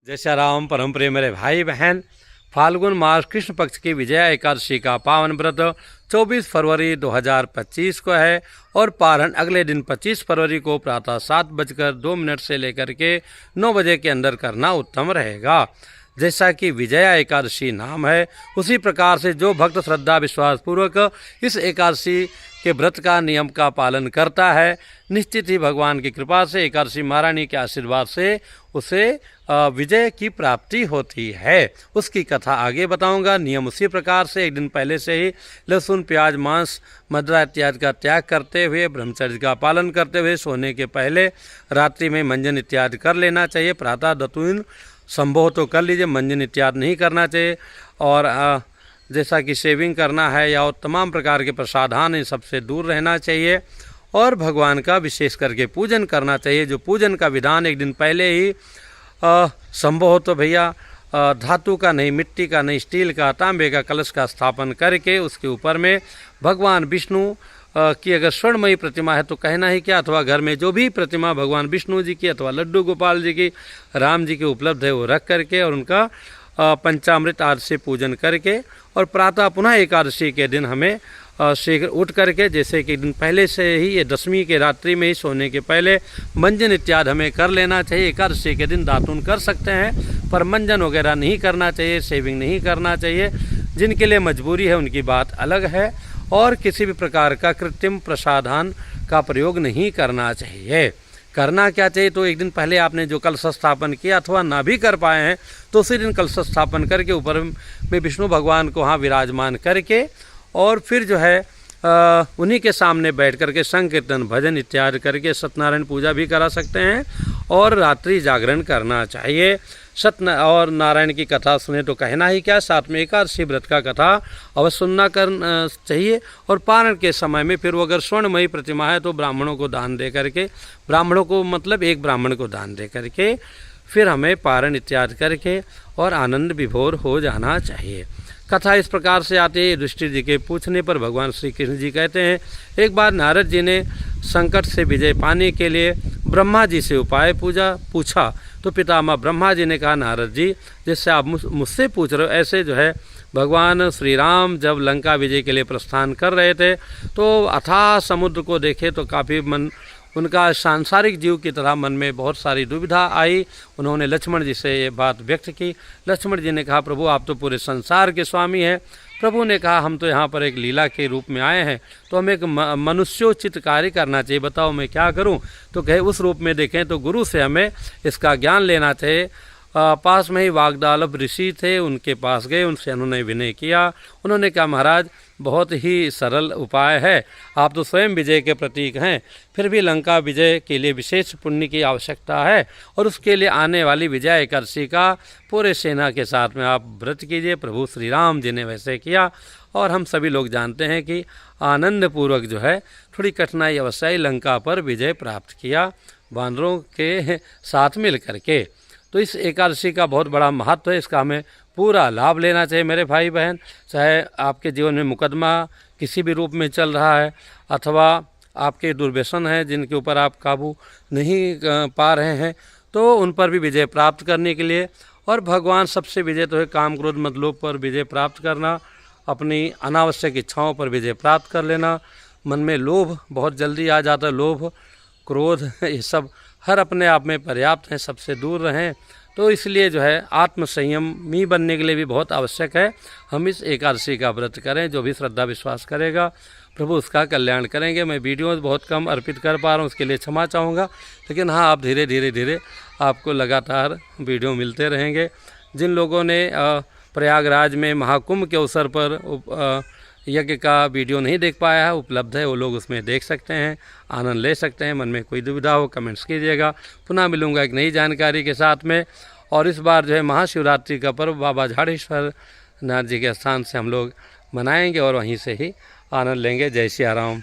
जय श्री राम। परम प्रिय मेरे भाई बहन, फाल्गुन मास कृष्ण पक्ष की विजया एकादशी का पावन व्रत 24 फरवरी 2025 को है और पारण अगले दिन 25 फरवरी को प्रातः 7:02 से लेकर के 9 बजे के अंदर करना उत्तम रहेगा। जैसा कि विजया एकादशी नाम है, उसी प्रकार से जो भक्त श्रद्धा विश्वास पूर्वक इस एकादशी के व्रत का नियम का पालन करता है, निश्चित ही भगवान की कृपा से एकादशी महारानी के आशीर्वाद से उसे विजय की प्राप्ति होती है। उसकी कथा आगे बताऊंगा। नियम उसी प्रकार से एक दिन पहले से ही लहसुन प्याज मांस मदिरा इत्यादि का त्याग करते हुए ब्रह्मचर्य का पालन करते हुए सोने के पहले रात्रि में मंजन इत्यादि कर लेना चाहिए। प्रातः दतुन संभव तो कर लीजिए, मंजन इत्यादि नहीं करना चाहिए। और जैसा कि शेविंग करना है या और तमाम प्रकार के प्रसाधान इन सबसे दूर रहना चाहिए और भगवान का विशेष करके पूजन करना चाहिए। जो पूजन का विधान एक दिन पहले ही संभव हो तो भैया धातु का नहीं, मिट्टी का नहीं, स्टील का, तांबे का कलश का स्थापन करके उसके ऊपर में भगवान विष्णु की अगर स्वर्णमयी प्रतिमा है तो कहना ही क्या, अथवा घर में जो भी प्रतिमा भगवान विष्णु जी की अथवा लड्डू गोपाल जी की, राम जी की उपलब्ध है वो रख करके और उनका पंचामृत आदि से पूजन करके और प्रातः पुनः एकादशी के दिन हमें शीघ्र उठ करके, जैसे कि दिन पहले से ही ये दशमी के रात्रि में ही सोने के पहले मंजन इत्यादि हमें कर लेना चाहिए। एकादशी के दिन दातुन कर सकते हैं पर मंजन वगैरह नहीं करना चाहिए, शेविंग नहीं करना चाहिए। जिनके लिए मजबूरी है उनकी बात अलग है। और किसी भी प्रकार का कृत्रिम प्रसाधन का प्रयोग नहीं करना चाहिए। करना क्या चाहिए, तो एक दिन पहले आपने जो कलश स्थापन किया अथवा ना भी कर पाए हैं तो उसी दिन कलश स्थापन करके ऊपर में विष्णु भगवान को वहाँ विराजमान करके और फिर जो है उन्हीं के सामने बैठ करके संकीर्तन भजन इत्यादि करके सत्यनारायण पूजा भी करा सकते हैं और रात्रि जागरण करना चाहिए। और नारायण की कथा सुने तो कहना ही क्या, साथ में एकादशी व्रत का कथा अवश्य सुनना करना चाहिए। और पारण के समय में फिर वो अगर स्वर्णमयी प्रतिमा है तो ब्राह्मणों को दान दे करके, ब्राह्मणों को मतलब एक ब्राह्मण को दान दे करके फिर हमें पारण इत्यादि करके और आनंद विभोर हो जाना चाहिए। कथा इस प्रकार से आती है। युधिष्ठिर जी के पूछने पर भगवान श्री कृष्ण जी कहते हैं, एक बार नारद जी ने संकट से विजय पाने के लिए ब्रह्मा जी से उपाय पूछा तो पितामह ब्रह्मा जी ने कहा, नारद जी जैसे आप मुझसे पूछ रहे हो, ऐसे जो है भगवान श्री राम जब लंका विजय के लिए प्रस्थान कर रहे थे तो अथाह समुद्र को देखे तो काफ़ी मन उनका सांसारिक जीव की तरह मन में बहुत सारी दुविधा आई। उन्होंने लक्ष्मण जी से ये बात व्यक्त की। लक्ष्मण जी ने कहा, प्रभु आप तो पूरे संसार के स्वामी हैं। प्रभु ने कहा, हम तो यहाँ पर एक लीला के रूप में आए हैं तो हमें एक मनुष्योचित कार्य करना चाहिए, बताओ मैं क्या करूँ। तो कहे उस रूप में देखें तो गुरु से हमें इसका ज्ञान लेना चाहिए। पास में ही वाग्दालभ ऋषि थे, उनके पास गए, उनसे उन्होंने विनय किया। उन्होंने कहा, महाराज बहुत ही सरल उपाय है, आप तो स्वयं विजय के प्रतीक हैं, फिर भी लंका विजय के लिए विशेष पुण्य की आवश्यकता है और उसके लिए आने वाली विजय एकादशी का पूरे सेना के साथ में आप व्रत कीजिए। प्रभु श्री राम जी ने वैसे किया और हम सभी लोग जानते हैं कि आनंद पूर्वक जो है थोड़ी कठिनाई अवश्य लंका पर विजय प्राप्त किया वानरों के साथ मिल करके। तो इस एकादशी का बहुत बड़ा महत्व है, इसका हमें पूरा लाभ लेना चाहिए मेरे भाई बहन। चाहे आपके जीवन में मुकदमा किसी भी रूप में चल रहा है अथवा आपके दुर्व्यसन हैं जिनके ऊपर आप काबू नहीं पा रहे हैं तो उन पर भी विजय प्राप्त करने के लिए, और भगवान सबसे विजय तो है काम क्रोध मद लोभ पर विजय प्राप्त करना, अपनी अनावश्यक इच्छाओं पर विजय प्राप्त कर लेना। मन में लोभ बहुत जल्दी आ जाता है, लोभ क्रोध ये सब हर अपने आप में पर्याप्त हैं, सबसे दूर रहें। तो इसलिए जो है आत्म संयमी बनने के लिए भी बहुत आवश्यक है हम इस एकादशी का व्रत करें। जो भी श्रद्धा विश्वास करेगा प्रभु उसका कल्याण करेंगे। मैं वीडियो बहुत कम अर्पित कर पा रहा हूँ, उसके लिए क्षमा चाहूँगा, लेकिन हाँ आप धीरे धीरे आपको लगातार वीडियो मिलते रहेंगे। जिन लोगों ने प्रयागराज में महाकुंभ के अवसर पर यज्ञ का वीडियो नहीं देख पाया है, उपलब्ध है, वो लोग उसमें देख सकते हैं, आनंद ले सकते हैं। मन में कोई दुविधा हो कमेंट्स कीजिएगा। पुनः मिलूंगा एक नई जानकारी के साथ में। और इस बार जो है महाशिवरात्रि का पर्व बाबा झाड़ेश्वर नाथ जी के स्थान से हम लोग मनाएंगे और वहीं से ही आनंद लेंगे। जय श्री राम।